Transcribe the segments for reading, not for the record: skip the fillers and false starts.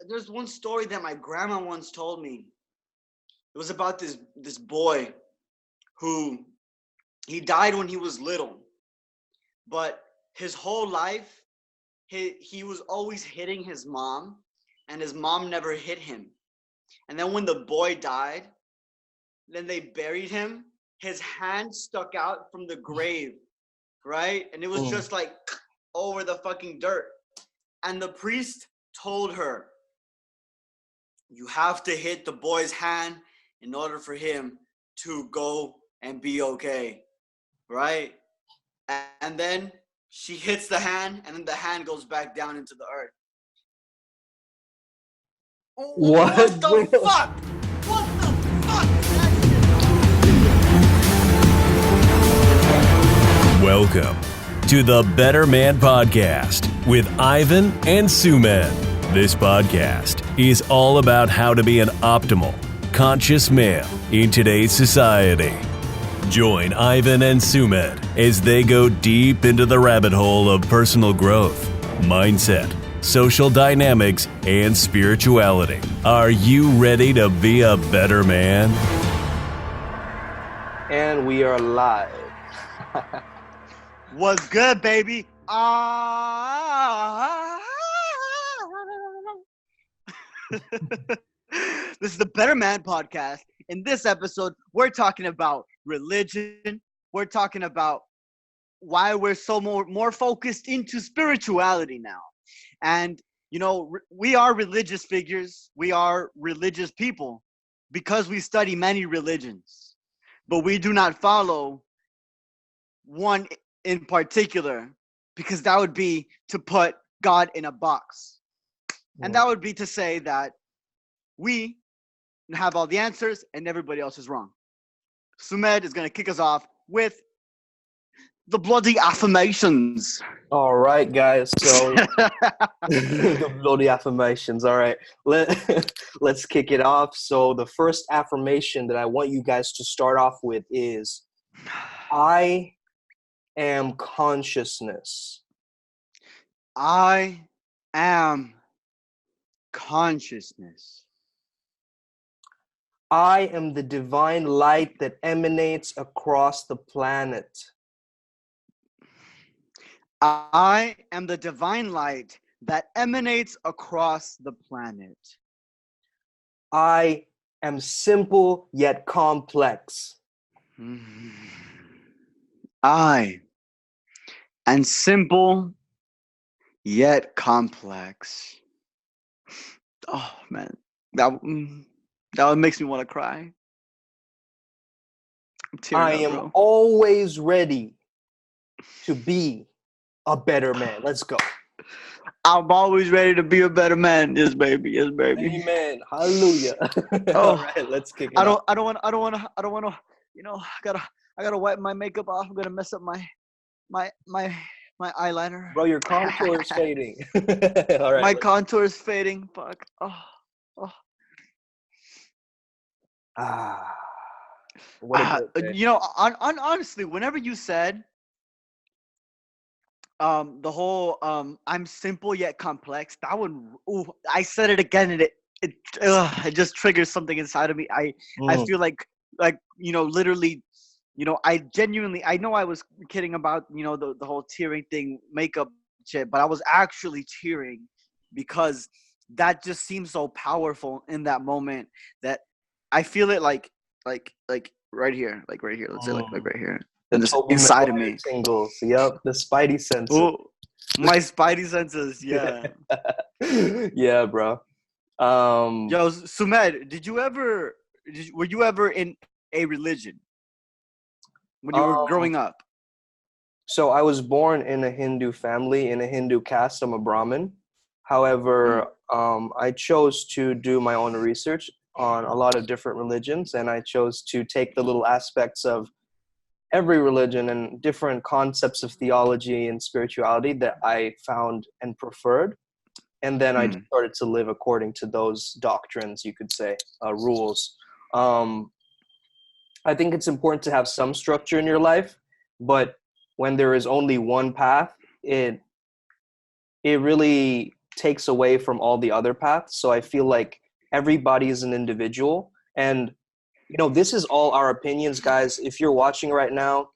there's one story that my grandma once told me. It was about this boy who he died when he was little, but his whole life he was always hitting his mom, and his mom never hit him. And then when the boy died, then they buried him. His hand stuck out from the grave, right? And it was just like over the fucking dirt. And the priest told her, you have to hit the boy's hand in order for him to go and be okay, right? And then she hits the hand, and then the hand goes back down into the earth. What the fuck? What the fuck? Welcome to the Better Man Podcast with Ivan and Sumedh. This podcast is all about how to be an optimal, conscious male in today's society. Join Ivan and Sumedh as they go deep into the rabbit hole of personal growth, mindset, social dynamics, and spirituality. Are you ready to be a better man? And we are live. What's good, baby? This is the Better Man Podcast. In this episode, we're talking about religion. We're talking about why we're so more focused into spirituality now. And, you know, we are religious figures. We are religious people because we study many religions. But we do not follow one in particular, because that would be to put God in a box. And that would be to say that we have all the answers and everybody else is wrong. Sumedh is going to kick us off with the bloody affirmations. All right, guys. So the bloody affirmations. All right, let's kick it off. So the first affirmation that I want you guys to start off with is, I am consciousness. I am consciousness. I am the divine light that emanates across the planet. I am the divine light that emanates across the planet. I am simple yet complex. I am simple yet complex. Oh man, that makes me want to cry. I'm tearing I up, am bro. always ready to be a better man. Let's go. I'm always ready to be a better man. Yes, baby. Yes, baby. Amen. Hallelujah. All right, let's kick it off. I don't want to. You know, I gotta wipe my makeup off. I'm gonna mess up my eyeliner. Bro, your contour is fading. All right. My contour is fading. Fuck. Oh. What a great day. You know, honestly, whenever you said the whole I'm simple yet complex, that one, I said it again, and it just triggers something inside of me. I feel like you know, literally, you know, I know I was kidding about, you know, the whole tearing thing, makeup shit, but I was actually tearing because that just seems so powerful in that moment that I feel it like right here. Let's say like right here. And this inside of me. Tingles. Yep, the spidey senses. Oh, my spidey senses, yeah. Yeah, bro. Yo, Sumedh, were you ever in a religion when you were growing up? So I was born in a Hindu family, in a Hindu caste. I'm a Brahmin. However, I chose to do my own research on a lot of different religions, and I chose to take the little aspects of every religion and different concepts of theology and spirituality that I found and preferred. And then I just started to live according to those doctrines, you could say, rules. I think it's important to have some structure in your life, but when there is only one path, it really takes away from all the other paths. So I feel like everybody is an individual, and this is all our opinions, guys. If you're watching right now,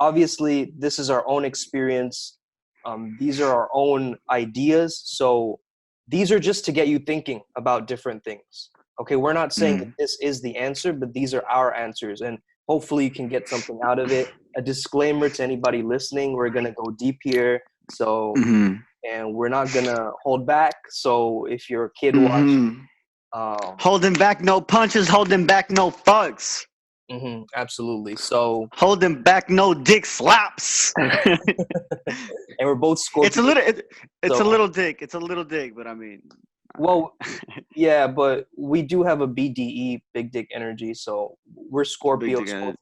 obviously this is our own experience. These are our own ideas. So these are just to get you thinking about different things. Okay, we're not saying that this is the answer, but these are our answers, and hopefully you can get something out of it. A disclaimer to anybody listening: we're gonna go deep here, so and we're not gonna hold back. So if you're a kid watching, holding back no punches, holding back no fucks. Absolutely. So holding back no dick slaps. And we're both Scorpios. It's a little dick. It's a little dick, but I mean. Well, yeah, but we do have a BDE, big dick energy. So we're Scorpios,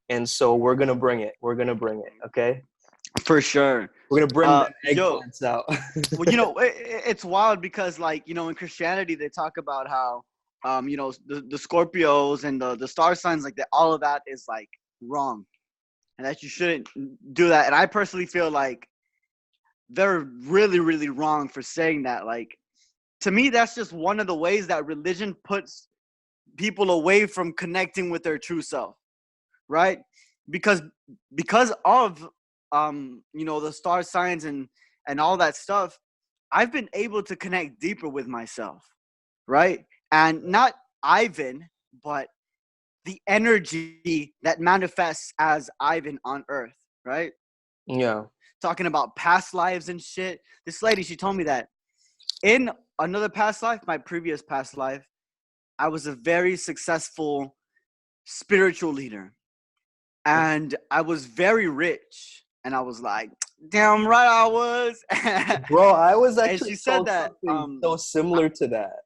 and so we're gonna bring it. We're gonna bring it. Okay. For sure. We're gonna bring the eggplants out. Well, it's wild because, like, in Christianity they talk about how, the Scorpios and the star signs, like that, all of that is like wrong, and that you shouldn't do that. And I personally feel like they're really, really wrong for saying that. Like, to me, that's just one of the ways that religion puts people away from connecting with their true self, right? Because of the star signs and all that stuff, I've been able to connect deeper with myself, right? And not Ivan, but the energy that manifests as Ivan on Earth, right? Yeah. Talking about past lives and shit. This lady, she told me that in another past life, my previous past life, I was a very successful spiritual leader. And I was very rich. And I was like, damn right I was. Bro, I was actually and she said that so similar to that.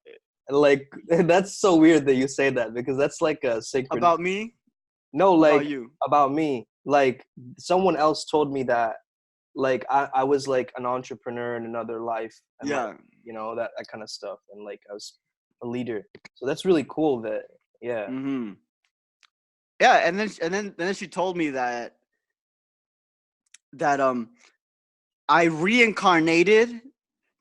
Like, that's so weird that you say that, because that's like a sacred. About me? No, like about you. About me. Like, someone else told me that, like, I was like an entrepreneur in another life. And like, that kind of stuff. And like, I was a leader. So that's really cool that, yeah. Mm-hmm. Yeah, and then she told me that I reincarnated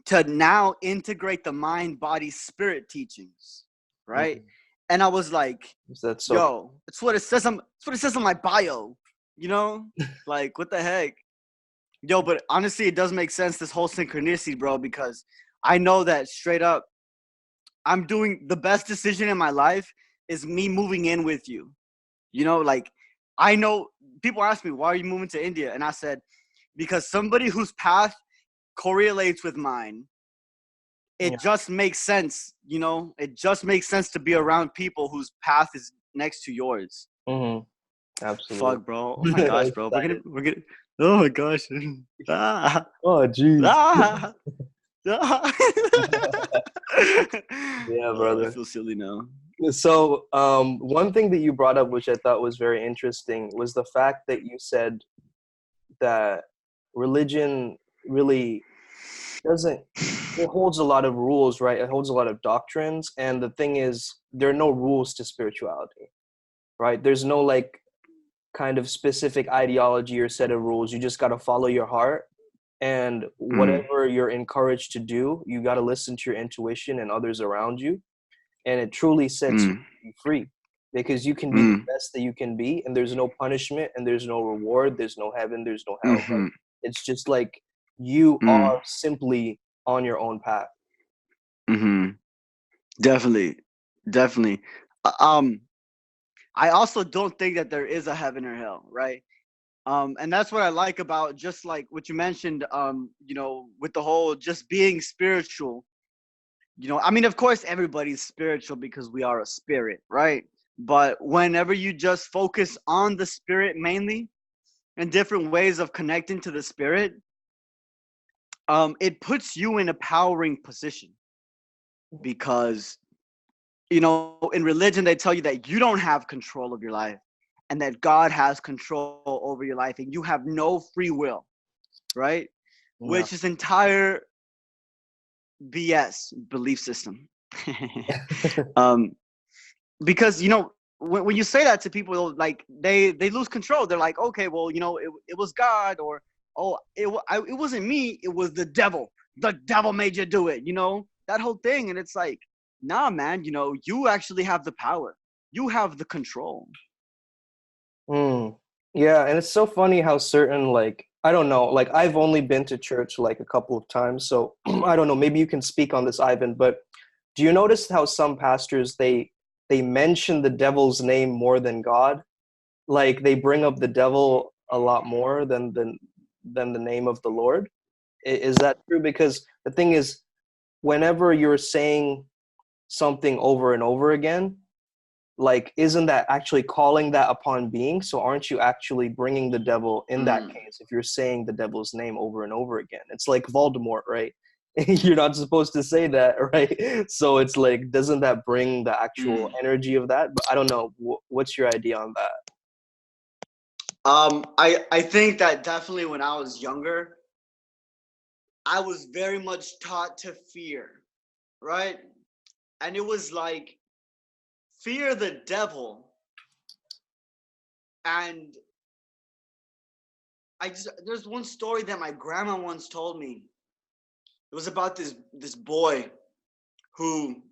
to now integrate the mind, body, spirit teachings, right? Mm-hmm. And I was like, that's so yo, it's what it says on my bio, like, what the heck? Yo, but honestly, it does make sense, this whole synchronicity, bro, because I know that straight up, I'm doing the best decision in my life is me moving in with you. Like, I know people ask me, why are you moving to India? And I said, because somebody whose path correlates with mine, it just makes sense. It just makes sense to be around people whose path is next to yours. Absolutely. Fuck, bro. Oh my gosh, bro. We're gonna. Oh my gosh. Ah. Oh jeez. Ah. Yeah, brother. I feel silly now. So, one thing that you brought up, which I thought was very interesting, was the fact that you said that religion really it holds a lot of rules, right? It holds a lot of doctrines. And the thing is, there are no rules to spirituality, right? There's no like kind of specific ideology or set of rules. You just got to follow your heart. And whatever you're encouraged to do, you got to listen to your intuition and others around you. And it truly sets you free, because you can be the best that you can be, and there's no punishment, and there's no reward, there's no heaven, there's no hell. Like, it's just like you are simply on your own path. Definitely. I also don't think that there is a heaven or hell, right? And that's what I like about, just like what you mentioned, with the whole just being spiritual. I mean, of course, everybody's spiritual because we are a spirit, right? But whenever you just focus on the spirit mainly and different ways of connecting to the spirit, it puts you in a powering position, because, in religion, they tell you that you don't have control of your life and that God has control over your life and you have no free will, right? Yeah. Which is entire BS belief system. Because when you say that to people, like, they lose control. They're like, okay, well, it was God, or it wasn't me, it was the devil. the devil made you do it, that whole thing. And it's like, nah, man, you actually have the power. You have the control. Yeah, and it's so funny how certain, like, I don't know, like I've only been to church like a couple of times, so I don't know, maybe you can speak on this, Ivan, but do you notice how some pastors they mention the devil's name more than God? Like they bring up the devil a lot more than the name of the Lord. Is that true? Because the thing is, whenever you're saying something over and over again, like isn't that actually calling that upon being? So aren't you actually bringing the devil in that case if you're saying the devil's name over and over again? It's like Voldemort, right? You're not supposed to say that, right? So it's like, doesn't that bring the actual energy of that? But I don't know. What's your idea on that? I think that definitely when I was younger, I was very much taught to fear, right? And it was like, fear the devil. And there's one story that my grandma once told me. It was about this boy who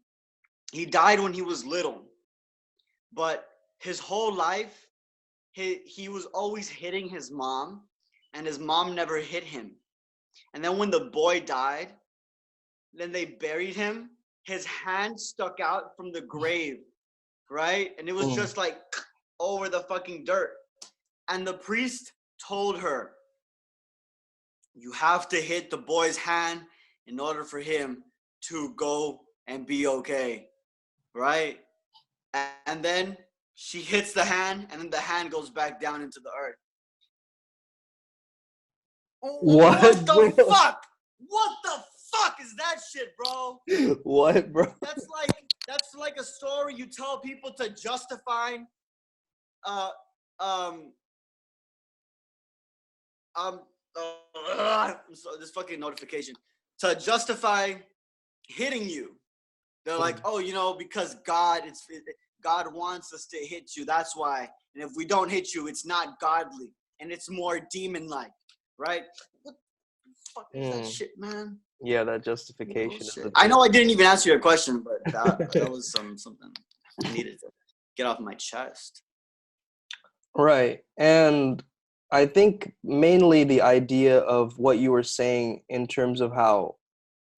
he died when he was little, but his whole life he was always hitting his mom, and his mom never hit him. And then when the boy died, then they buried him. His hand stuck out from the grave, right? And it was just like over the fucking dirt. And the priest told her, you have to hit the boy's hand in order for him to go and be okay, right? And then she hits the hand, and then the hand goes back down into the earth. What the fuck? What the fuck is that shit, bro? What, bro? That's like a story you tell people to justify this fucking notification, to justify hitting you. They're like, oh, because God wants us to hit you, that's why. And if we don't hit you, it's not godly and it's more demon-like, right? What the fuck is that shit, man? Yeah, that justification. I know I didn't even answer your question, but that was something I needed to get off my chest. Right. And I think mainly the idea of what you were saying in terms of how,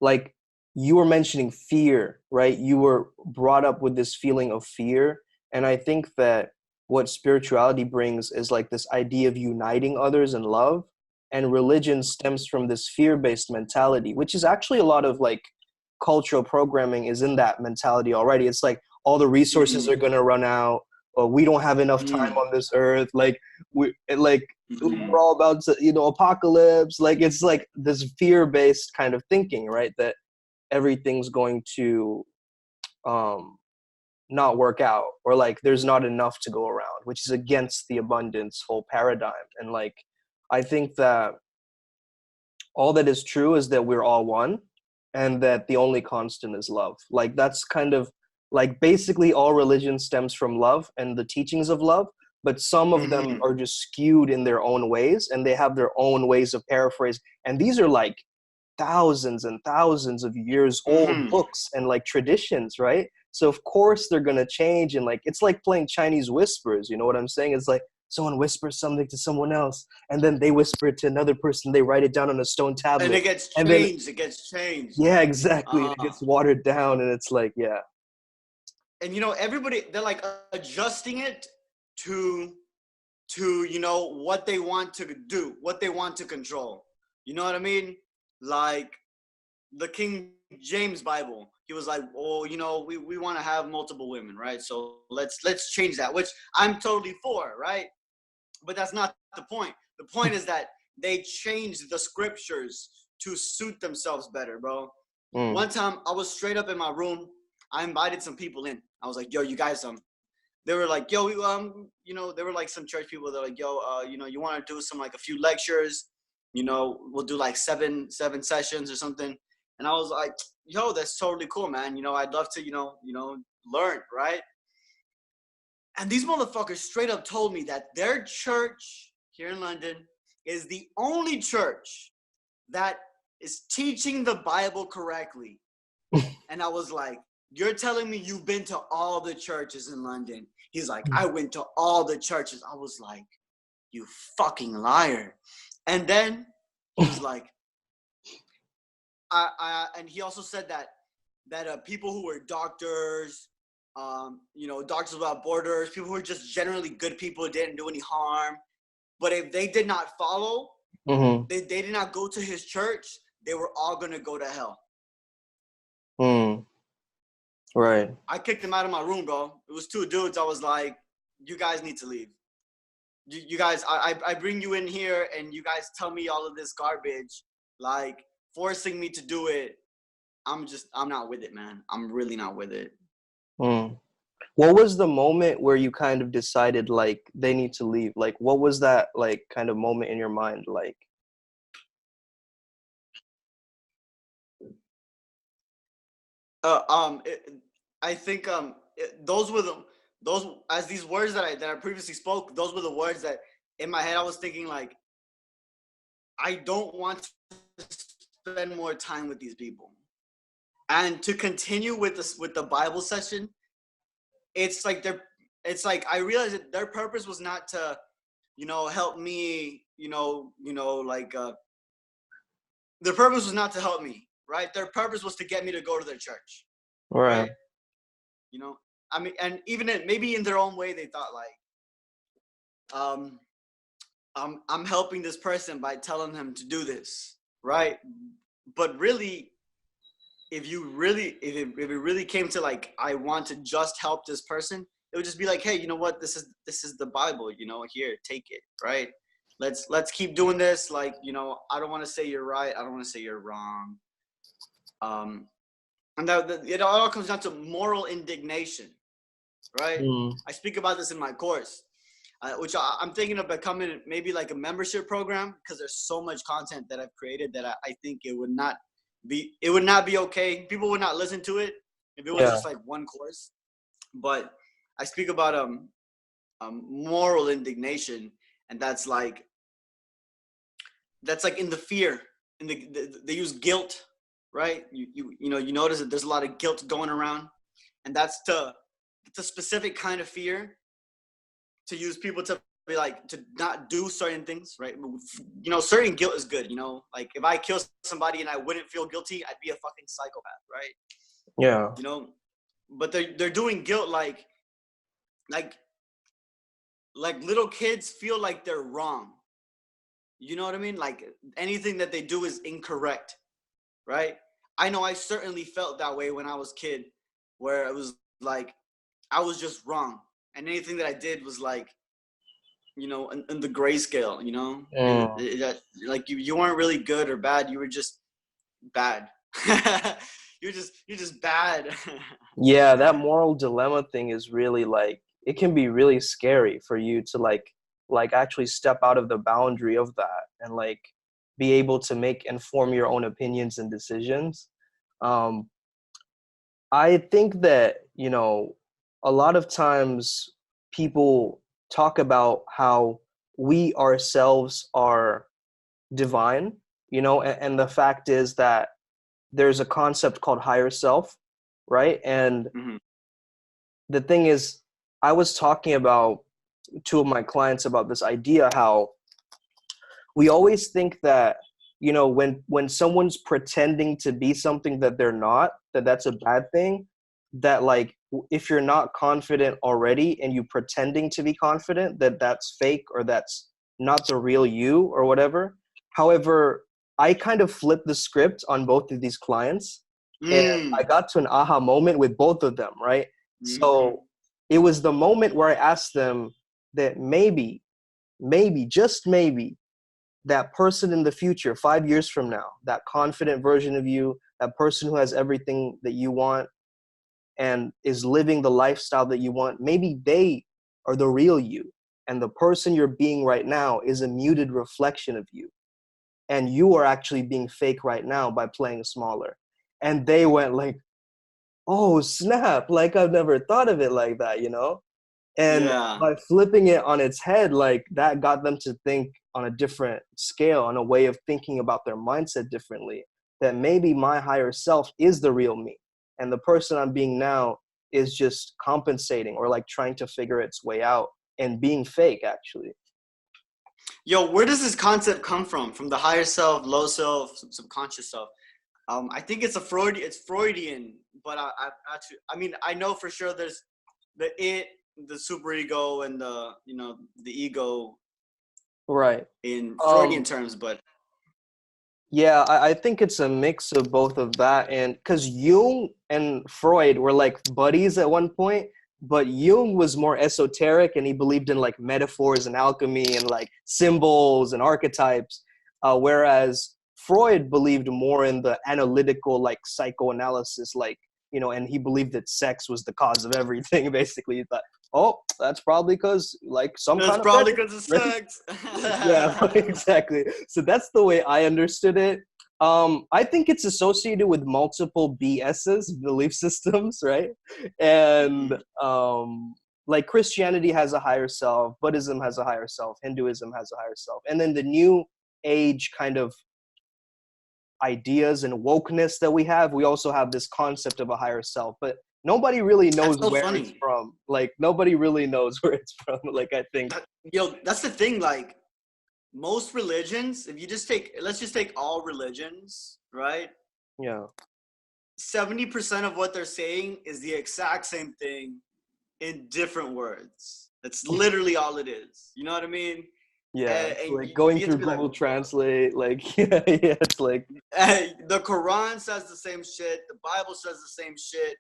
like, you were mentioning fear, right? You were brought up with this feeling of fear. And I think that what spirituality brings is like this idea of uniting others in love. And religion stems from this fear-based mentality, which is actually a lot of like cultural programming is in that mentality already. It's like all the resources are going to run out, or we don't have enough time on this earth. Like we're all about to, apocalypse. Like it's like this fear-based kind of thinking, right? That everything's going to not work out, or like there's not enough to go around, which is against the abundance whole paradigm. And like I think that all that is true is that we're all one, and that the only constant is love. Like that's kind of like basically all religion stems from love and the teachings of love, but some of them are just skewed in their own ways, and they have their own ways of paraphrase. And these are like thousands and thousands of years old books and like traditions, right? So of course they're gonna change, and like it's like playing Chinese whispers. You know what I'm saying? It's like someone whispers something to someone else, and then they whisper it to another person. They write it down on a stone tablet, and it gets changed. It gets changed. Yeah, exactly. It gets watered down, and it's like, yeah. And everybody, they're like adjusting it to what they want to do, what they want to control. You know what I mean? Like the King James Bible, he was like, oh, we want to have multiple women, right? So let's change that, which I'm totally for, right? But that's not the point. The point is that they changed the scriptures to suit themselves better, bro. One time I was straight up in my room. I invited some people in. I was like, yo, you guys, they were like, yo, they were like some church people. They're like, yo, you want to do a few lectures? We'll do like seven sessions or something. And I was like, yo, that's totally cool, man. I'd love to, learn, right? And these motherfuckers straight up told me that their church here in London is the only church that is teaching the Bible correctly. And I was like, you're telling me you've been to all the churches in London? He's like, I went to all the churches. I was like, you fucking liar. And then he was like, and he also said that people who were doctors, Doctors Without Borders, people who were just generally good people, didn't do any harm. But if they did not follow, they did not go to his church, they were all going to go to hell. Right. I kicked them out of my room, bro. It was 2 dudes. I was like, you guys need to leave. You guys, I bring you in here and you guys tell me all of this garbage, like forcing me to do it. I'm not with it, man. I'm really not with it. What was the moment where you kind of decided like they need to leave? Like, what was that like kind of moment in your mind? Like, I think those were these words that I previously spoke. Those were the words that in my head I was thinking like, I don't want to spend more time with these people. And to continue with the Bible session, it's like I realized that their purpose was not to, help me, their purpose was not to help me, right? Their purpose was to get me to go to their church. right? I mean, and even maybe in their own way, they thought like, I'm helping this person by telling him to do this, right? But really, if it really came to like, I want to just help this person, it would just be like, hey, you know what? This is the Bible, here, take it, right? Let's keep doing this. Like, I don't want to say you're right. I don't want to say you're wrong. And it all comes down to moral indignation, right? I speak about this in my course, which I'm thinking of becoming maybe like a membership program, because there's so much content that I've created that I think it would not be okay. People would not listen to it if it was just like one course. But I speak about moral indignation, and that's like in the fear, they use guilt, right? You notice that there's a lot of guilt going around, and it's a specific kind of fear to use people to be like, to not do certain things, right? Certain guilt is good, like if I kill somebody and I wouldn't feel guilty, I'd be a fucking psychopath, right? Yeah. But they're doing guilt like little kids feel like they're wrong. You know what I mean? Like anything that they do is incorrect, right? I know I certainly felt that way when I was a kid, where it was like I was just wrong, and anything that I did was like, in the grayscale, like you weren't really good or bad, you were just bad. you're just bad. Yeah, that moral dilemma thing is really like, it can be really scary for you to like actually step out of the boundary of that and like be able to inform your own opinions and decisions. I think that, a lot of times people talk about how we ourselves are divine, and the fact is that there's a concept called higher self, right? And the thing is, I was talking about 2 of my clients about this idea, how we always think that, when someone's pretending to be something that they're not, that's a bad thing. That like, if you're not confident already and you pretending to be confident, that's fake, or that's not the real you or whatever. However, I kind of flipped the script on both of these clients, and I got to an aha moment with both of them, right? So it was the moment where I asked them that maybe, just maybe, that person in the future, 5 years from now, that confident version of you, that person who has everything that you want and is living the lifestyle that you want, maybe they are the real you. And the person you're being right now is a muted reflection of you. And you are actually being fake right now by playing smaller. And they went like, oh, snap. Like, I've never thought of it like that, And by flipping it on its head, like that got them to think on a different scale, on a way of thinking about their mindset differently. that maybe my higher self is the real me, and the person I'm being now is just compensating or like trying to figure its way out and being fake, actually. Yo, where does this concept come from? From the higher self, low self, subconscious self? I think it's Freudian, but I mean, I know for sure there's the superego, and the ego, Right. in Freudian terms, but yeah, I think it's a mix of both of that, and because Jung and Freud were like buddies at one point, but Jung was more esoteric and he believed in like metaphors and alchemy and like symbols and archetypes, whereas Freud believed more in the analytical, like psychoanalysis, like, and he believed that sex was the cause of everything. Basically, he thought, oh, that's probably because like some that's kind probably of because of sex. yeah, exactly. So that's the way I understood it. I think it's associated with multiple BSs, belief systems, right? And like Christianity has a higher self, Buddhism has a higher self, Hinduism has a higher self, and then the new age kind of ideas and wokeness that we have, we also have this concept of a higher self, but nobody really knows That's so where funny. it's from. Like nobody really knows where it's from. Like I think, Yo, that's the thing. Like most religions, if you let's just take all religions, right? yeah, 70% of what they're saying is the exact same thing in different words. That's literally all it is. You know what I mean? yeah, And like going you have to through be like, Google Translate, like yeah, it's like the Quran says the same shit. The Bible says the same shit.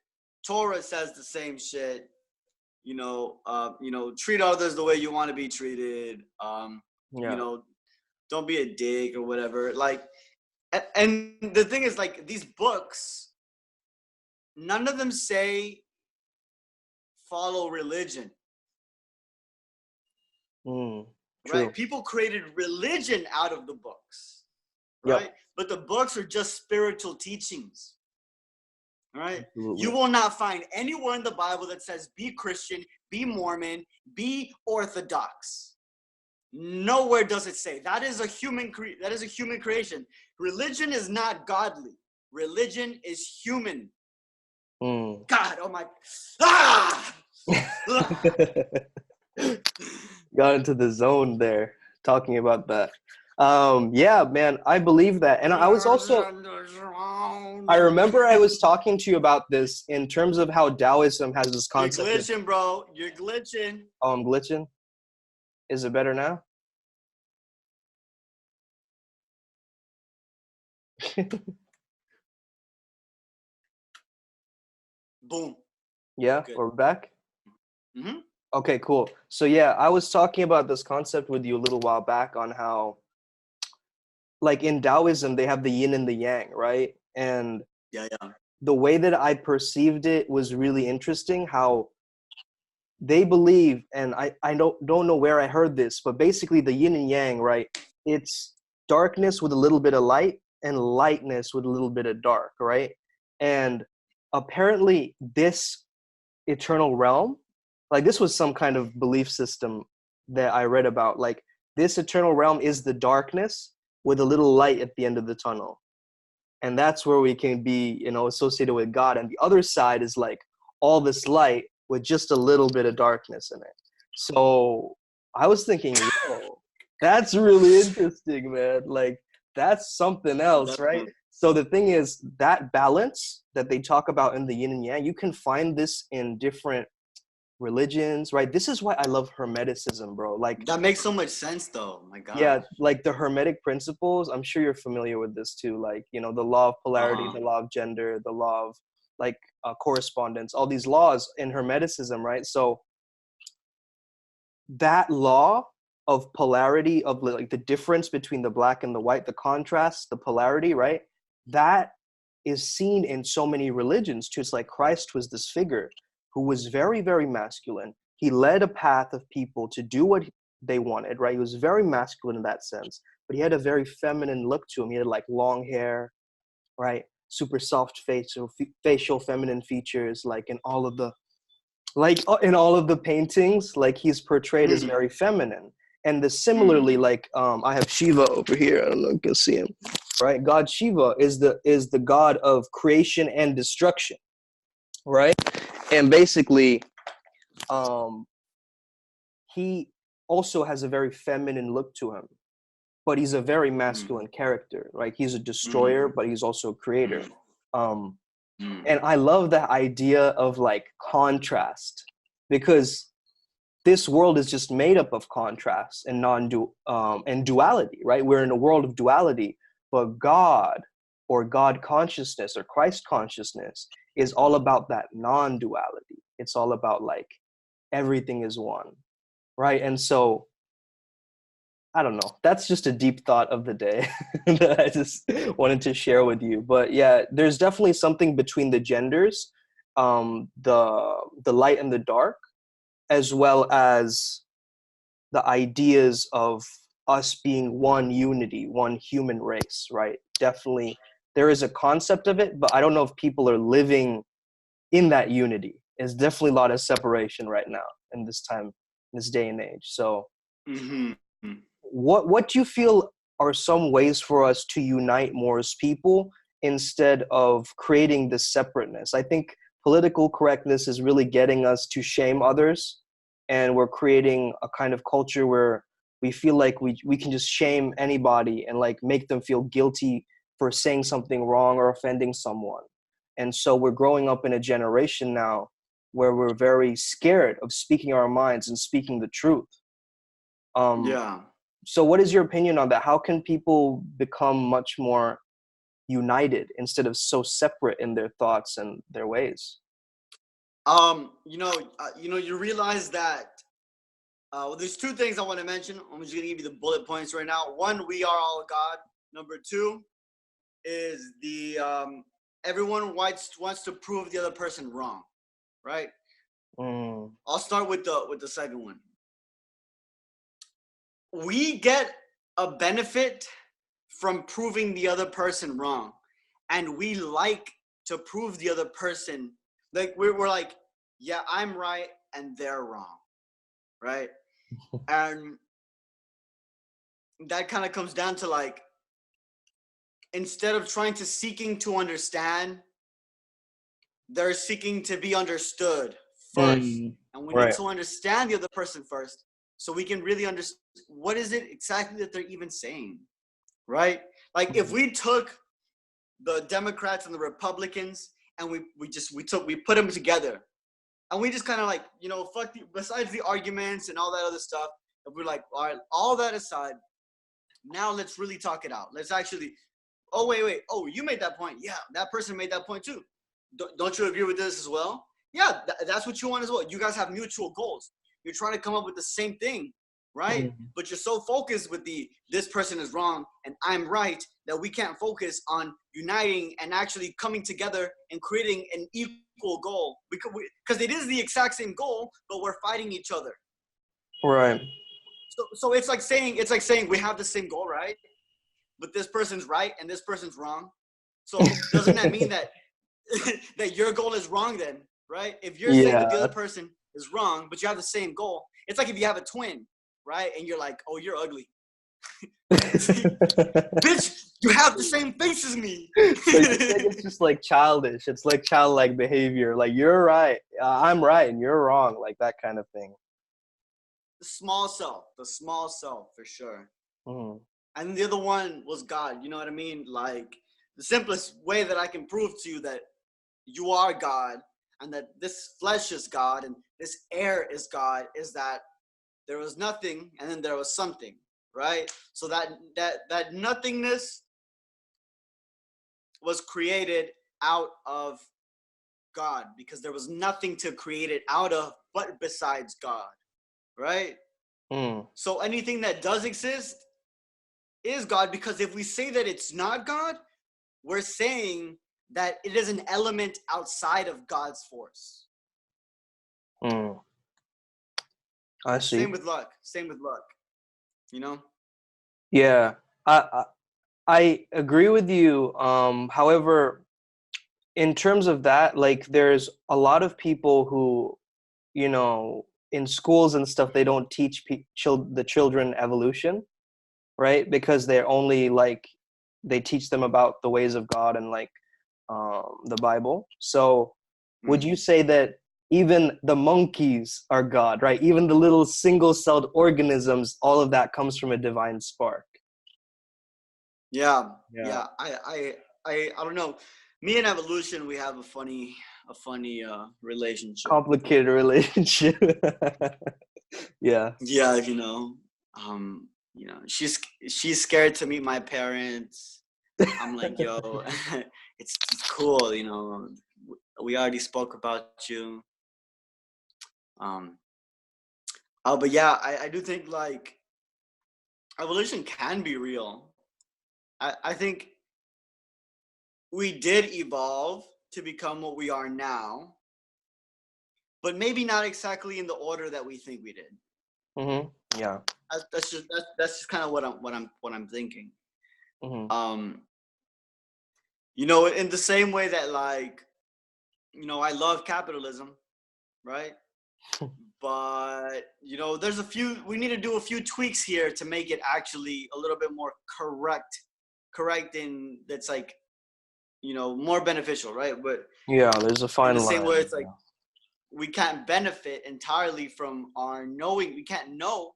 Torah says the same shit. Treat others the way you want to be treated. yeah, Don't be a dick or whatever. Like, and the thing is, like, these books, none of them say follow religion. true. Right? People created religion out of the books, right? Yep. But the books are just spiritual teachings, right? Absolutely. You will not find anywhere in the Bible that says be Christian, be Mormon, be Orthodox. Nowhere does it say that is a human creation. Religion is not godly. Religion is human. God, oh my, Got into the zone there talking about that. Yeah, man, I believe that. And I was also, I remember I was talking to you about this in terms of how Taoism has this concept. You're glitching, bro. You're glitching. Oh, I'm glitching? Is it better now? Boom. Yeah, Good. we're back? Mm-hmm. Okay, cool. So yeah, I was talking about this concept with you a little while back on how, like in Taoism, they have the yin and the yang, right? And yeah. The way that I perceived it was really interesting, how they believe, and I don't know where I heard this, but basically the yin and yang, right? It's darkness with a little bit of light and lightness with a little bit of dark, right? And apparently this eternal realm, like this was some kind of belief system that I read about, like this eternal realm is the darkness with a little light at the end of the tunnel. And that's where we can be, associated with God. And the other side is like all this light with just a little bit of darkness in it. So I was thinking, whoa, that's really interesting, man. Like that's something else, right? So the thing is, that balance that they talk about in the yin and yang, you can find this in different religions, right? This is why I love Hermeticism, bro. Like that makes so much sense, though. My God. Yeah, like the Hermetic principles. I'm sure you're familiar with this too. Like the law of polarity, the law of gender, the law of like correspondence. All these laws in Hermeticism, right? So that law of polarity, of like the difference between the black and the white, the contrast, the polarity, right? That is seen in so many religions too. It's like Christ was this figure who was very, very masculine. He led a path of people to do what they wanted, right? He was very masculine in that sense, but he had a very feminine look to him. He had like long hair, right? Super soft facial feminine features, like in all of the paintings, like he's portrayed as very feminine. And similarly, like I have Shiva over here. I don't know if you can see him, right? God Shiva is the god of creation and destruction, right? And basically, he also has a very feminine look to him, but he's a very masculine character, right? He's a destroyer, but he's also a creator. And I love that idea of like contrast, because this world is just made up of contrast and and duality, right? We're in a world of duality, but God, or God consciousness, or Christ consciousness, is all about that non-duality. It's all about like everything is one, right? And so I don't know. That's just a deep thought of the day that I just wanted to share with you. But yeah, there's definitely something between the genders, the light and the dark, as well as the ideas of us being one unity, one human race, right? Definitely, there is a concept of it, but I don't know if people are living in that unity. There's definitely a lot of separation right now in this time, in this day and age. So what do you feel are some ways for us to unite more as people instead of creating this separateness? I think political correctness is really getting us to shame others, and we're creating a kind of culture where we feel like we can just shame anybody and like make them feel guilty for saying something wrong or offending someone. And so we're growing up in a generation now where we're very scared of speaking our minds and speaking the truth. So what is your opinion on that? How can people become much more united instead of so separate in their thoughts and their ways? You realize that there's two things I want to mention. I'm just gonna give you the bullet points right now. One, we are all God. Number two is the everyone wants to prove the other person wrong, right? I'll start with the second one. We get a benefit from proving the other person wrong, and we like to prove the other person, like we're like, yeah, I'm right and they're wrong, right? And that kind of comes down to like, instead of seeking to understand, they're seeking to be understood first. And we need to understand the other person first, so we can really understand what is it exactly that they're even saying, right? Like if we took the Democrats and the Republicans and we put them together, and we just kind of like, besides the arguments and all that other stuff, and we're like, all right, all that aside, now let's really talk it out. Let's actually, oh, wait. Oh, you made that point. Yeah, that person made that point too. Don't you agree with this as well? Yeah, that's what you want as well. You guys have mutual goals. You're trying to come up with the same thing, right? But you're so focused with this person is wrong and I'm right, that we can't focus on uniting and actually coming together and creating an equal goal. Because it is the exact same goal, but we're fighting each other. Right. So it's like saying we have the same goal, right? But this person's right and this person's wrong. So doesn't that mean that that your goal is wrong then, right? If you're saying that the other person is wrong, but you have the same goal, it's like if you have a twin, right? And you're like, oh, you're ugly. Bitch, you have the same face as me. It's just like childish. It's like childlike behavior. Like, you're right, I'm right, and you're wrong. Like that kind of thing. The small self for sure. And the other one was God. You know what I mean? Like the simplest way that I can prove to you that you are God and that this flesh is God and this air is God is that there was nothing and then there was something, right? So that nothingness was created out of God, because there was nothing to create it out of but besides God, right? So anything that does exist is God, because if we say that it's not God, we're saying that it is an element outside of God's force. I see. Same with luck. Yeah, I agree with you. However, in terms of that, like there's a lot of people who, in schools and stuff, they don't teach the children evolution, right? Because they're only like, they teach them about the ways of God and like the Bible. So would you say that even the monkeys are God, right? Even the little single-celled organisms, all of that comes from a divine spark. Yeah. I don't know. Me and evolution, we have a funny relationship. Complicated relationship. Yeah. Yeah, she's scared to meet my parents. I'm like, yo, it's cool, we already spoke about you. But yeah, I do think like evolution can be real. I think we did evolve to become what we are now, but maybe not exactly in the order that we think we did. Mm-hmm. Yeah. That's just kind of what I'm thinking. Mm-hmm. In the same way that like, I love capitalism, right? But we need to do a few tweaks here to make it actually a little bit more correct, and that's like, more beneficial, right? But yeah, there's a fine line. In the same way, it's like we can't benefit entirely from our knowing. We can't know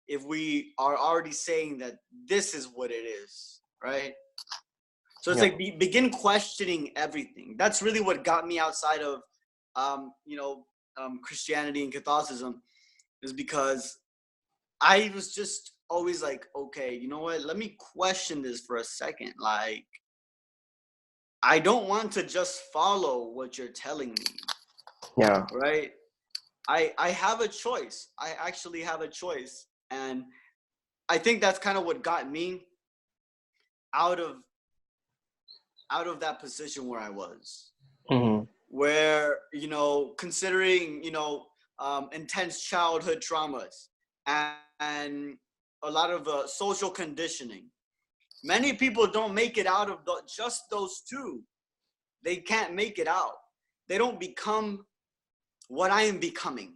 if we are already saying that this is what it is, right? So it's like begin questioning everything. That's really what got me outside of, Christianity and Catholicism, is because I was just always like, okay, you know what? Let me question this for a second. Like, I don't want to just follow what you're telling me. Yeah. Right? I have a choice. I actually have a choice. And I think that's kind of what got me out of that position where I was. Mm-hmm. Where, considering, intense childhood traumas and a lot of social conditioning. Many people don't make it out of just those two. They can't make it out. They don't become what I am becoming,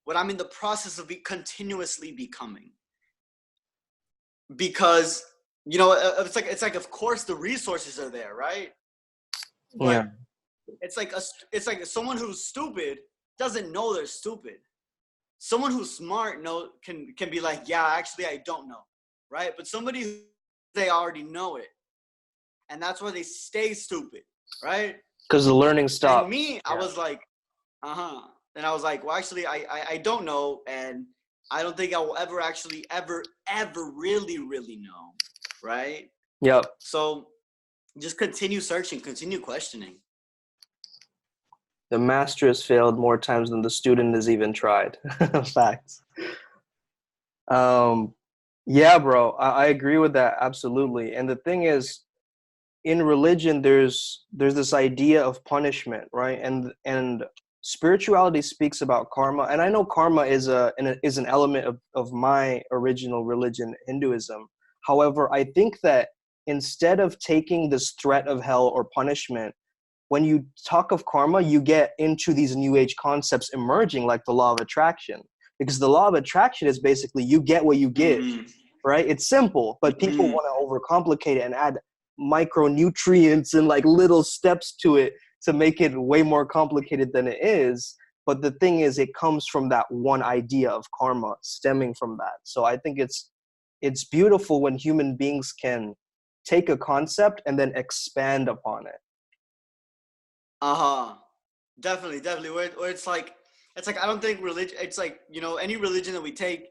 what I'm in the process of continuously becoming. Because, it's like, of course, the resources are there, right? But yeah. It's like someone who's stupid doesn't know they're stupid. Someone who's smart can be like, yeah, actually I don't know, right? But somebody, they already know it, and that's why they stay stupid, right? Because the learning stops. And me, I was like, and I was like, well, actually, I don't know, and I don't think I will ever actually ever really know, right? Yep. So just continue searching, continue questioning. The master has failed more times than the student has even tried. Facts. Yeah, bro, I agree with that absolutely. And the thing is, in religion, there's this idea of punishment, right? And spirituality speaks about karma. And I know karma is an element of my original religion, Hinduism. However, I think that instead of taking this threat of hell or punishment, when you talk of karma, you get into these new age concepts emerging, like the law of attraction. Because the law of attraction is basically you get what you give, right? It's simple, but people want to overcomplicate it and add micronutrients and like little steps to it to make it way more complicated than it is. But the thing is, it comes from that one idea of karma stemming from that. So I think it's beautiful when human beings can take a concept and then expand upon it. Definitely. Where it's like I don't think religion. It's like, any religion that we take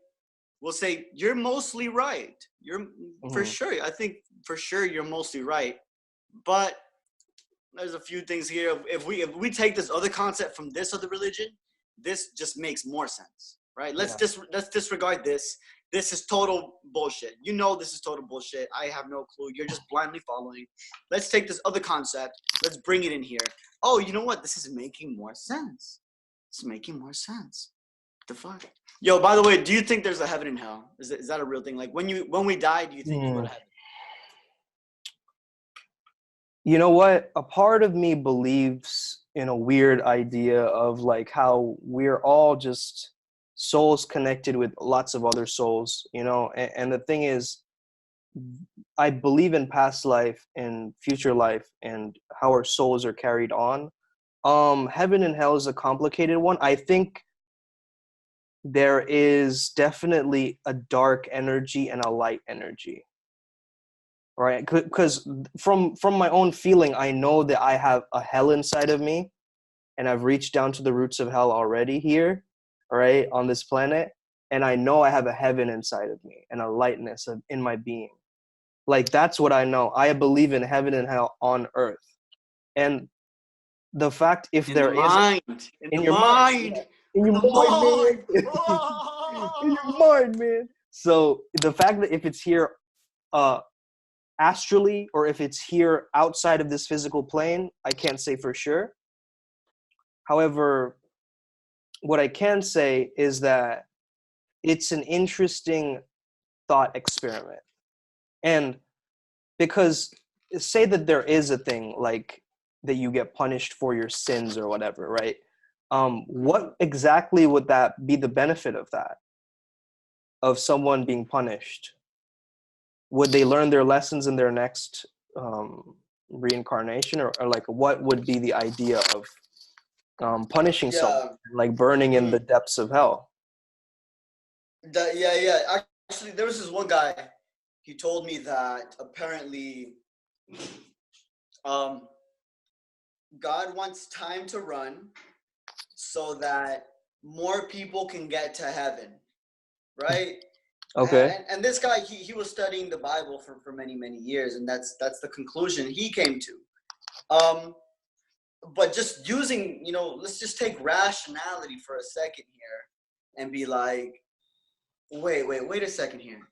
will say you're mostly right. You're for sure. I think for sure you're mostly right. But there's a few things here. If we take this other concept from this other religion, this just makes more sense, right? Let's disregard this. This is total bullshit. This is total bullshit. I have no clue. You're just blindly following. Let's take this other concept. Let's bring it in here. Oh, you know what? This is making more sense. It's making more sense. What the fuck? Yo, by the way, do you think there's a heaven and hell? Is that a real thing? Like when we die, do you think you go to heaven? You know what? A part of me believes in a weird idea of like how we're all just souls connected with lots of other souls, you know. And the thing is, I believe in past life and future life and how our souls are carried on. Heaven and hell is a complicated one. I think there is definitely a dark energy and a light energy, right? Because from my own feeling, I know that I have a hell inside of me, and I've reached down to the roots of hell already here, right, on this planet. And I know I have a heaven inside of me and a lightness in my being. Like, that's what I know. I believe in heaven and hell on earth. And the fact, if In there the is mind, in in the your mind, in in your the mind, mind. man, in your mind, man. So the fact that if it's here astrally, or if it's here outside of this physical plane, I can't say for sure. However, what I can say is that it's an interesting thought experiment. And because, say that there is a thing like that you get punished for your sins or whatever, right? What exactly would that be, the benefit of that, of someone being punished? Would they learn their lessons in their next reincarnation, or like, what would be the idea of punishing someone, Yeah. like burning in the depths of hell? Yeah. Actually, there was this one guy. He told me that apparently, God wants time to run so that more people can get to heaven, right? Okay. And this guy, he was studying the Bible for many years, and that's the conclusion he came to. But just using, let's just take rationality for a second here and be like, wait a second here.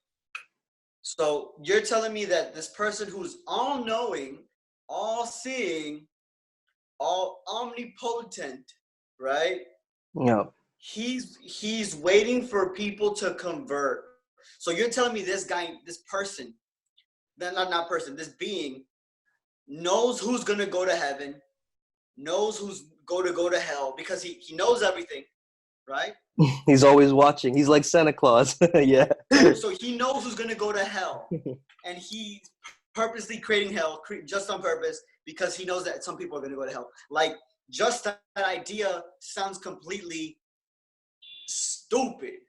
So you're telling me that this person who's all-knowing, all-seeing, all omnipotent, right? Yeah. He's waiting for people to convert. So you're telling me this guy, this person, not person, this being knows who's gonna go to heaven, knows who's go to hell, because he knows everything, right? He's always watching. He's like Santa Claus. Yeah. So he knows who's gonna go to hell, and he's purposely creating hell just on purpose because he knows that some people are gonna go to hell. Like, just that idea sounds completely stupid,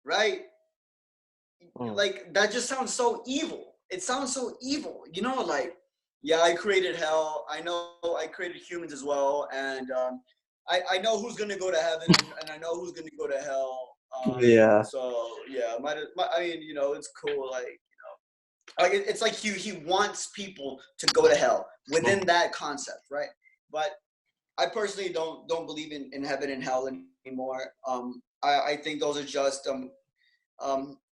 right? Like, that just sounds so evil. It sounds so evil, like, yeah, I created hell. I know I created humans as well, and I know who's gonna go to heaven, and I know who's gonna go to hell. Yeah. So yeah, I mean, it's cool. Like it's like he wants people to go to hell within that concept, right? But I personally don't believe in heaven and hell anymore. I think those are just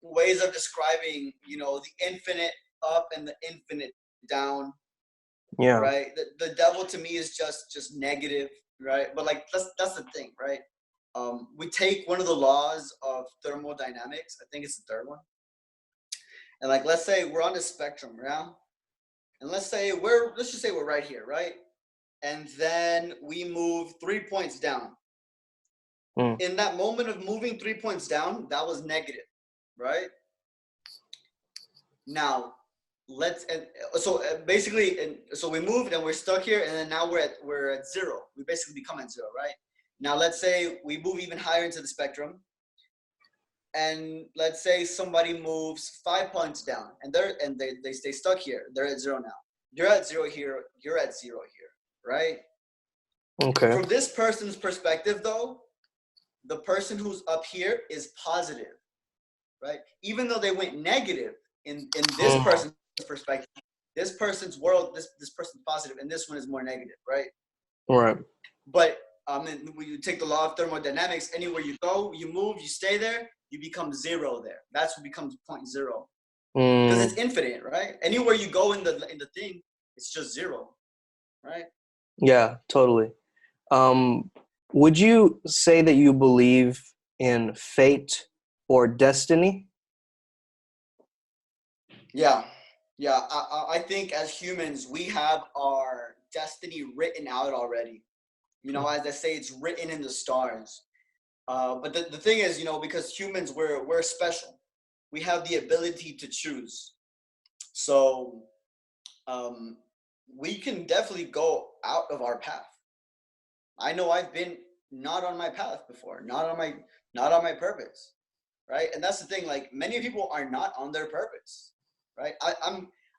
ways of describing, the infinite up and the infinite down. Yeah. Right. The devil to me is just negative, right? But like that's the thing, right? We take one of the laws of thermodynamics. I think it's the third one. And like, let's say we're on the spectrum, yeah. And let's just say we're right here, right? And then we move 3 points down. In that moment of moving 3 points down, that was negative, right? Now, so we moved and we're stuck here, and then now we're at zero. We basically become at zero, right? Now, let's say we move even higher into the spectrum, and let's say somebody moves 5 points down, and they stay stuck here. They're at zero now. You're at zero here. You're at zero here, right? Okay. From this person's perspective, though, the person who's up here is positive, right? Even though they went negative in this person's perspective, this person's world, this person's positive, and this one is more negative, right? Right. But when you take the law of thermodynamics, anywhere you go, you move, you stay there, you become zero there. That's what becomes 0.0, because it's infinite, right? Anywhere you go in the thing, it's just zero, right? Yeah, totally. Would you say that you believe in fate or destiny? Yeah. I think as humans, we have our destiny written out already. As I say, it's written in the stars. But the thing is, because humans, we're special. We have the ability to choose. So we can definitely go out of our path. I know I've been not on my path before, not on my purpose, right? And that's the thing. Like, many people are not on their purpose, right?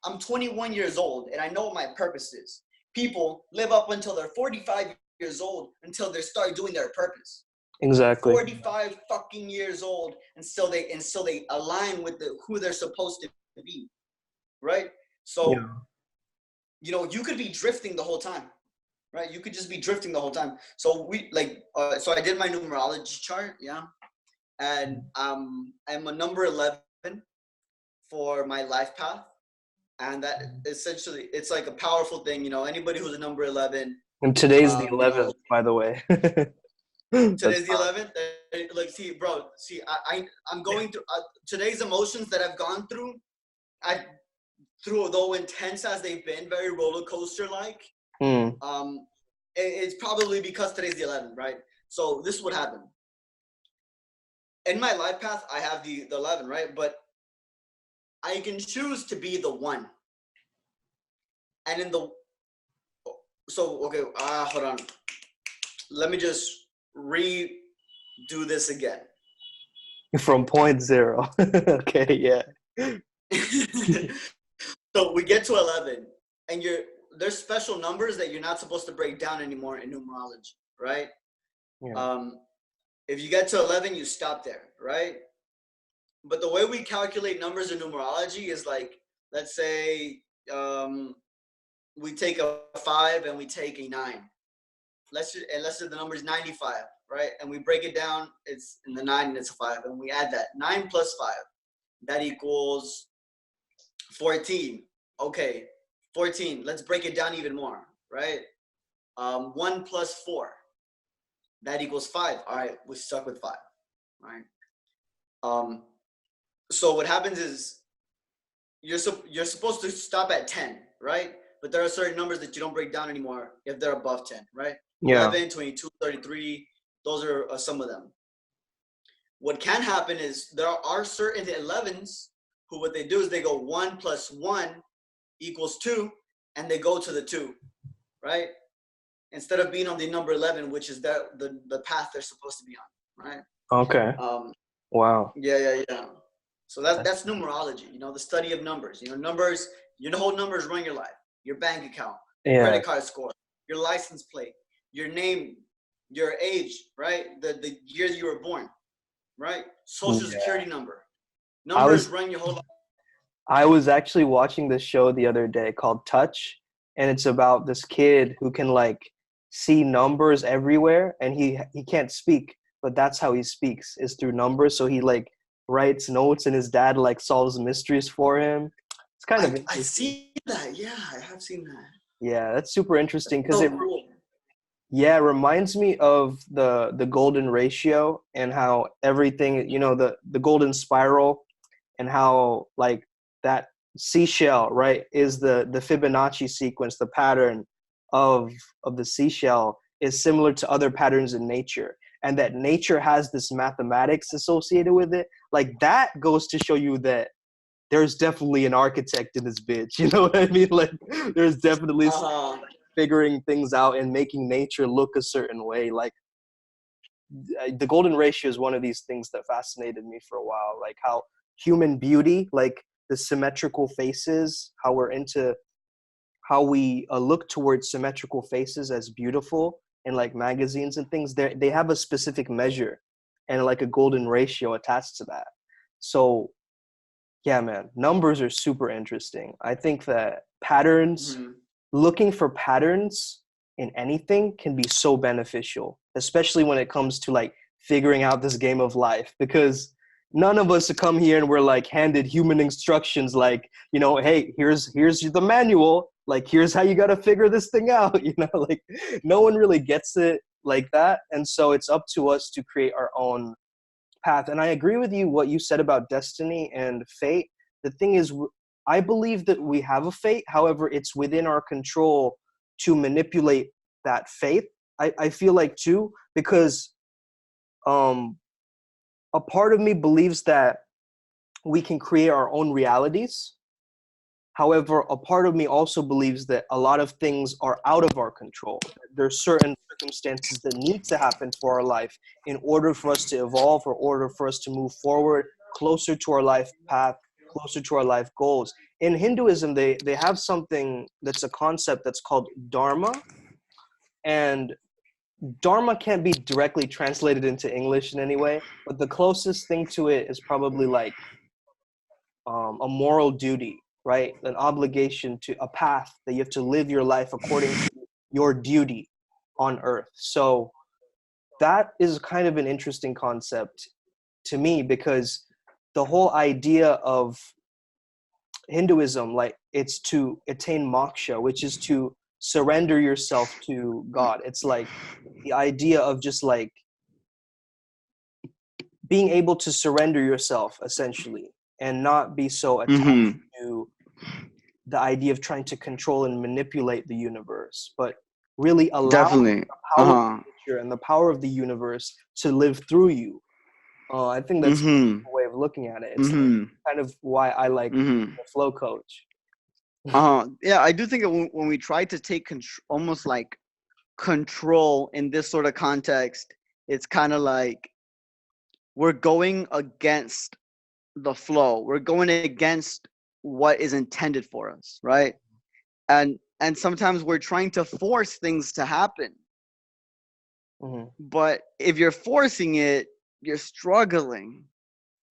I'm 21 years old, and I know what my purpose is. People live up until they're 45 years old until they start doing their purpose. Exactly. 45 fucking years old, and still they align with who they're supposed to be, right? So, you could be drifting the whole time, right? You could just be drifting the whole time. So so I did my numerology chart, yeah, and I'm a number 11 for my life path, and that essentially, it's like a powerful thing. Anybody who's a number 11. And today's the 11th, by the way. Today's the 11th. Like, see, bro. See, I'm going through today's emotions that I've gone through. Through, though intense as they've been, very roller coaster like. It's probably because today's the 11th, right? So this is what happened. In my life path, I have the 11, right? But I can choose to be the 1. And okay, hold on. Let me just redo this again. From 0.0. Okay, yeah. So we get to 11, and there's special numbers that you're not supposed to break down anymore in numerology, right? Yeah. If you get to 11, you stop there, right? But the way we calculate numbers in numerology is like, let's say we take a 5 and we take a 9. Let's say the number is 95, right? And we break it down, it's in the 9 and it's a 5, and we add that 9 plus 5, that equals 14. Okay, 14. Let's break it down even more, right? 1 plus 4, that equals 5. All right, we're stuck with 5, right? So what happens is you're supposed to stop at 10, right? But there are certain numbers that you don't break down anymore if they're above 10, right? Yeah. 11, 22, 33, those are some of them. What can happen is there are certain 11s who, what they do is they go 1 plus 1 equals 2, and they go to the 2, right? Instead of being on the number 11, which is the path they're supposed to be on, right? Okay. Wow. Yeah. So that's numerology, the study of numbers. Numbers, whole numbers run your life. Your bank account, credit card score, your license plate, your name, your age, right? The year you were born, right? Social security number. Numbers run your whole life. I was actually watching this show the other day called Touch, and it's about this kid who can like see numbers everywhere, and he can't speak, but that's how he speaks, is through numbers. So he like writes notes, and his dad like solves mysteries for him. It's kind of interesting. I see that. Yeah, I have seen that. Yeah, that's super interesting because cool. Yeah, it reminds me of the golden ratio and how everything, the golden spiral, and how like that seashell, right, is the Fibonacci sequence, the pattern of the seashell is similar to other patterns in nature, and that nature has this mathematics associated with it. Like, that goes to show you that there's definitely an architect in this bitch. You know what I mean? Like, there's definitely figuring things out and making nature look a certain way. Like, the golden ratio is one of these things that fascinated me for a while. Like, how human beauty, like the symmetrical faces, how we look towards symmetrical faces as beautiful in like magazines and things. They have a specific measure and like a golden ratio attached to that. So yeah, man, numbers are super interesting. I think that patterns, looking for patterns in anything can be so beneficial, especially when it comes to like figuring out this game of life, because none of us come here and we're like handed human instructions, like, hey, here's the manual, like, here's how you got to figure this thing out. Like, no one really gets it like that. And so it's up to us to create our own path. And I agree with you what you said about destiny and fate. The thing is, I believe that we have a fate. However, it's within our control to manipulate that fate. I feel like too, because a part of me believes that we can create our own realities. However, a part of me also believes that a lot of things are out of our control. There's certain circumstances that need to happen for our life in order for us to evolve, or order for us to move forward closer to our life path, closer to our life goals. In Hinduism, they have something that's a concept that's called Dharma. And Dharma can't be directly translated into English in any way, but the closest thing to it is probably like a moral duty, right? An obligation, to a path that you have to live your life according to your duty on earth. So that is kind of an interesting concept to me, because the whole idea of Hinduism, like, it's to attain moksha, which is to surrender yourself to God. It's like the idea of just like being able to surrender yourself, essentially, and not be so attached to the idea of trying to control and manipulate the universe, but really allow Definitely. the power of nature and the power of the universe to live through you. I think that's a way of looking at it. It's like kind of why I like the flow coach. Yeah, I do think that when we try to take almost like control in this sort of context, it's kind of like we're going against the flow. We're going against what is intended for us, right? And sometimes we're trying to force things to happen. But if you're forcing it, you're struggling,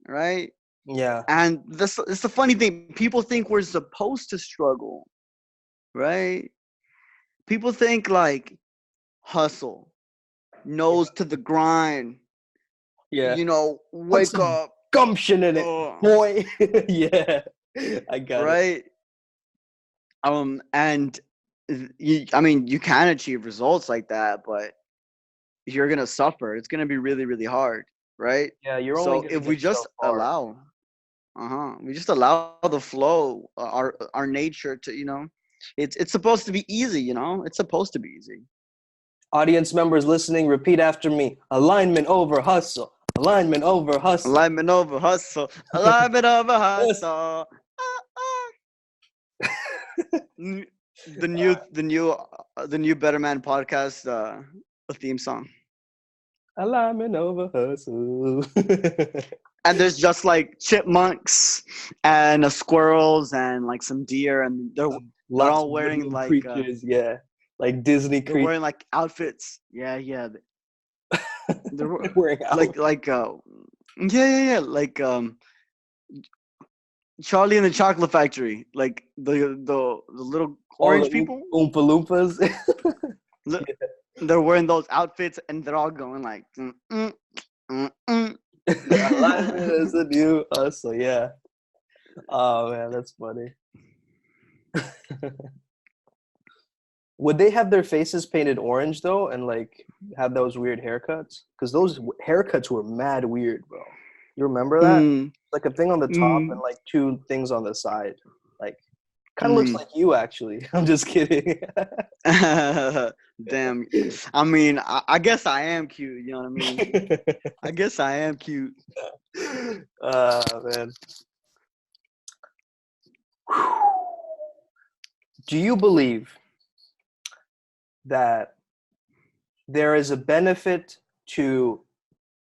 right? Yeah. And this it's the funny thing. People think we're supposed to struggle, right? People think like hustle, nose to the grind. Yeah. You know, Put wake some up, gumption in it, boy. Yeah. I got it. right? And you can achieve results like that, but you're gonna suffer. It's gonna be really, really hard, right? Yeah, you're only So gonna if we get so just far. we just allow the flow, our nature to, it's supposed to be easy, it's supposed to be easy. Audience members listening, repeat after me. Alignment over hustle. Alignment over hustle. Alignment over hustle. Alignment over hustle. The new Better Man podcast, the theme song. Alignment over hustle. And there's just like chipmunks and squirrels and like some deer, and they're all wearing like creatures, yeah, like Disney they're creatures. wearing like outfits. Yeah. They're wearing outfits. like like Charlie and the Chocolate Factory, like the little orange people. Oompa Loompas. They're wearing those outfits, and they're all going like. Alignment is a new hustle, yeah. Oh man, that's funny. Would they have their faces painted orange though, and like have those weird haircuts? Because those haircuts were mad weird, bro. You remember that? Like a thing on the top and like two things on the side. Like, kind of looks like you, actually. I'm just kidding. Damn. I mean, I guess I am cute. You know what I mean? I guess I am cute. Man. Do you believe that there is a benefit to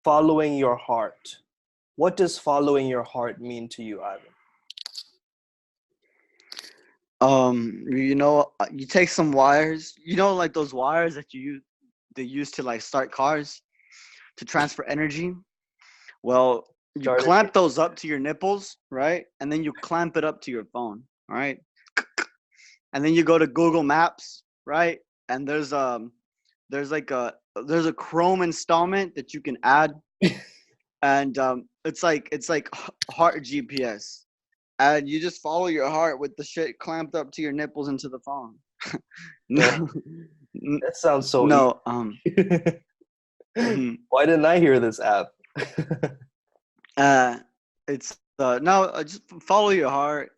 following your heart? What does following your heart mean to you, Ivan? You take some wires, like those wires that they use to like start cars to transfer energy. Well, you clamp those up to your nipples, right? And then you clamp it up to your phone, all right? And then you go to Google Maps, right? And there's a Chrome installment that you can add, and it's like heart GPS. And you just follow your heart with the shit clamped up to your nipples into the phone. No, that sounds so. No. Why didn't I hear this app? It's just follow your heart.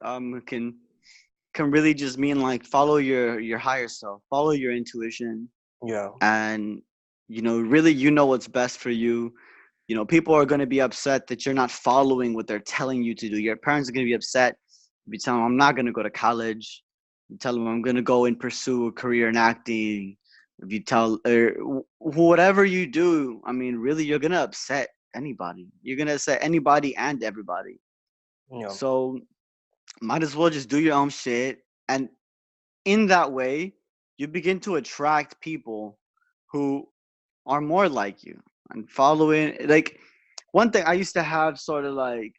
Can really just mean like follow your higher self, follow your intuition. Yeah. And really, what's best for you. people are going to be upset that you're not following what they're telling you to do. Your parents are going to be upset if you tell them, I'm not going to go to college. You tell them, I'm going to go and pursue a career in acting. If you tell, or whatever you do, I mean, really, you're going to upset anybody. You're going to upset anybody and everybody. Yeah. So might as well just do your own shit. And in that way, you begin to attract people who are more like you and following. Like, one thing I used to have sort of like,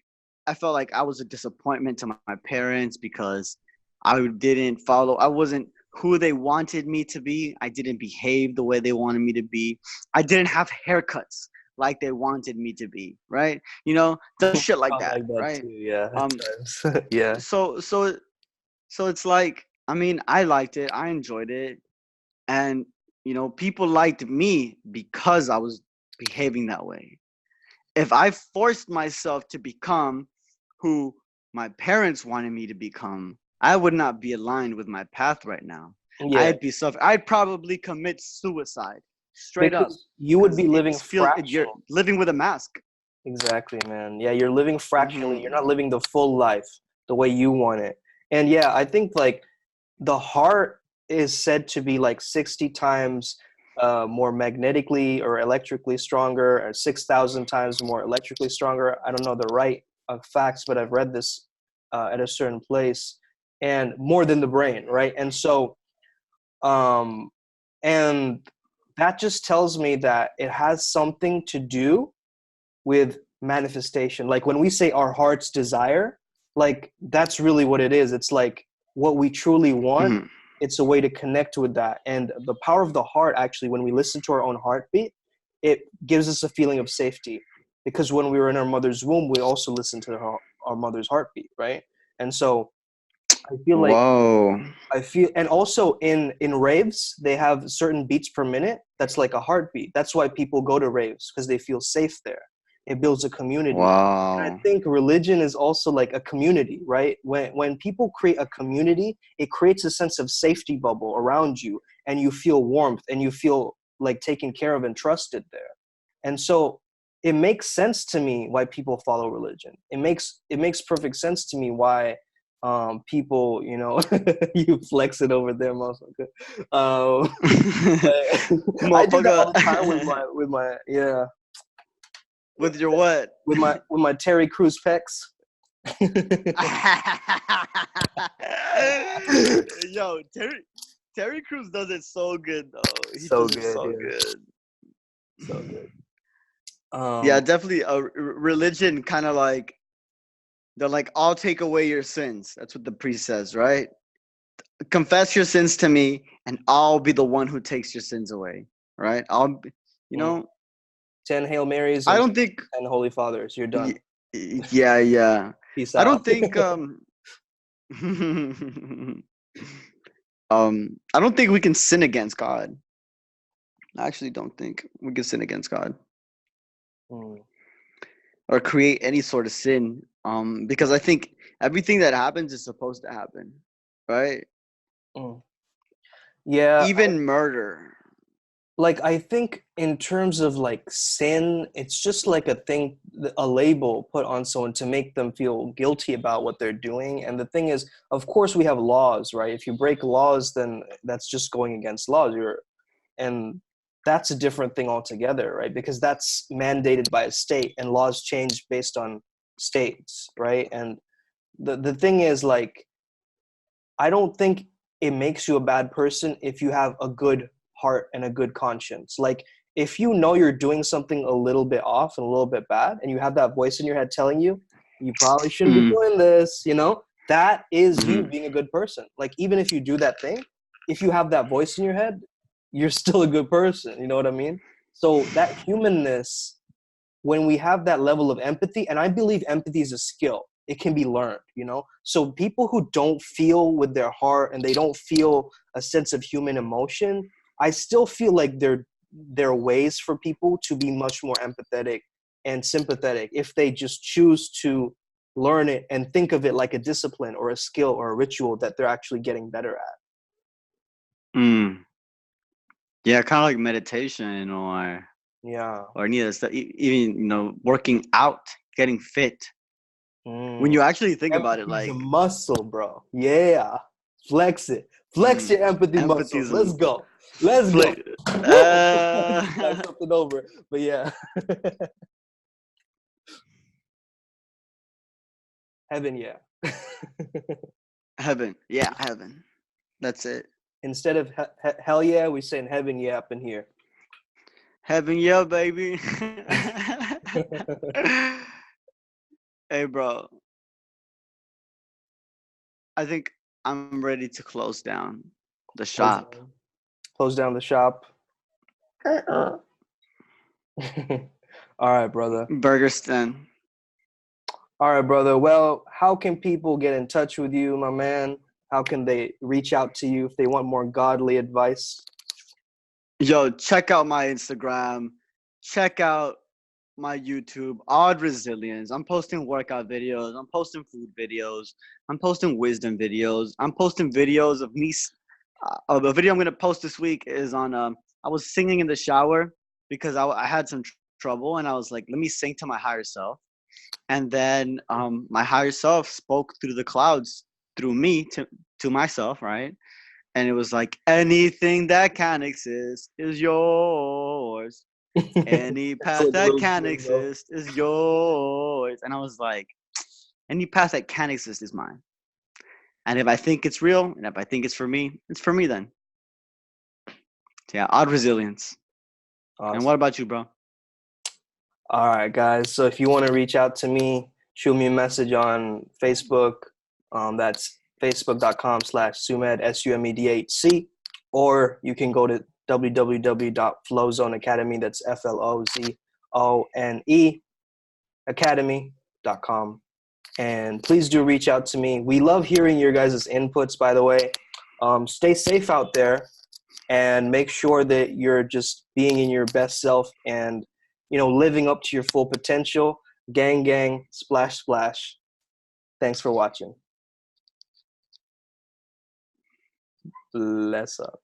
I felt like I was a disappointment to my parents because I didn't follow. I wasn't who they wanted me to be. I didn't behave the way they wanted me to be. I didn't have haircuts like they wanted me to be, right? The shit like I that, like that right? too. Yeah. At Um, times. Yeah. so it's like, I mean, I liked it. I enjoyed it. And, people liked me because I was behaving that way. If I forced myself to become who my parents wanted me to become, I would not be aligned with my path right now. Yeah. I'd probably commit suicide straight up Because you would because be living you're fractional. living with a mask. Exactly, man. Yeah, you're living fractionally. You're not Hmm. living the full life the way you want it. And yeah, I think like the heart is said to be like 60 times more magnetically or electrically stronger, or 6,000 times more electrically stronger. I don't know the right facts, but I've read this at a certain place, and more than the brain, right? And so, um, and that just tells me that it has something to do with manifestation. Like when we say our heart's desire, like that's really what it is. It's like what we truly want. Hmm. It's a way to connect with that. And the power of the heart, actually, when we listen to our own heartbeat, it gives us a feeling of safety. Because when we were in our mother's womb, we also listened to our mother's heartbeat, right? And so I feel like Whoa. and also in raves, they have certain beats per minute. That's like a heartbeat. That's why people go to raves, because they feel safe there. It builds a community. And I Wow. think religion is also like a community, right? When people create a community, it creates a sense of safety bubble around you, and you feel warmth, and you feel like taken care of and trusted there. And so it makes sense to me why people follow religion. It makes perfect sense to me why people, you flex it over there, motherfucker. I do that Motherfucker. all the time with my yeah, With your what? with my Terry Crews pecs. Yo, Terry Crews does it so good though. He So does it good, so yeah, good. so good. Yeah, definitely. Religion kind of like, they're like, I'll take away your sins. That's what the priest says, right? Confess your sins to me, and I'll be the one who takes your sins away, right? You mm, know, 10 Hail Marys I and don't think. 10 Holy Fathers. You're done. Yeah, yeah. Peace I out. don't think. I don't think we can sin against God. I actually don't think we can sin against God Mm, or create any sort of sin. Because I think everything that happens is supposed to happen, right? mm. Yeah, Even murder. like I think in terms of like sin, it's just like a thing, a label put on someone to make them feel guilty about what they're doing. And the thing is, of course we have laws, right? If you break laws, then that's just going against laws. And that's a different thing altogether, right? Because that's mandated by a state, and laws change based on states, right? And the thing is, like, I don't think it makes you a bad person if you have a good heart and a good conscience. Like, if you know you're doing something a little bit off and a little bit bad, and you have that voice in your head telling you, you probably shouldn't be Mm, doing this, that is you mhm. being a good person. Like, even if you do that thing, if you have that voice in your head, you're still a good person. You know what I mean? So that humanness, when we have that level of empathy, and I believe empathy is a skill, it can be learned. So people who don't feel with their heart and they don't feel a sense of human emotion, I still feel like there are ways for people to be much more empathetic and sympathetic if they just choose to learn it and think of it like a discipline or a skill or a ritual that they're actually getting better at. Mm. Yeah, kind of like meditation in a way. Yeah. or any of that stuff. Even, you know, working out, getting fit. When Mm. you actually think about it, Empathy's a like, muscle, bro. Yeah. Flex it. Flex your empathy empathy muscle. is Let's go. Let's go. like, Woo! Start something over. But yeah. Heaven, yeah. heaven. Yeah, heaven. That's it. Instead of hell yeah, we saying heaven yeah up in here. Heaven, yeah, baby. Hey, bro. I think I'm ready to close down the shop. Close down the shop. All right, brother. Burgerston. All right, brother. Well, how can people get in touch with you, my man? How can they reach out to you if they want more godly advice? Yo, check out my Instagram. Check out my YouTube. Odd Resilience. I'm posting workout videos. I'm posting food videos. I'm posting wisdom videos. I'm posting videos of me. A video I'm gonna post this week is on. I was singing in the shower because I had some trouble, and I was like, let me sing to my higher self. And then my higher self spoke through the clouds through me to myself, right? And it was like, anything that can exist is yours. Any path that can exist is yours. And I was like, any path that can exist is mine. And if I think it's real, and if I think it's for me then. So yeah, Odd Resilience. Awesome. And what about you, bro? All right, guys. So if you want to reach out to me, shoot me a message on Facebook. That's facebook.com/Sumedh, SUMEDHC. Or you can go to www.flowzoneacademy, that's FLOZONE academy.com. And please do reach out to me. We love hearing your guys' inputs, by the way. Stay safe out there and make sure that you're just being in your best self and, you know, living up to your full potential. Gang, gang, splash, splash. Thanks for watching. Bless up.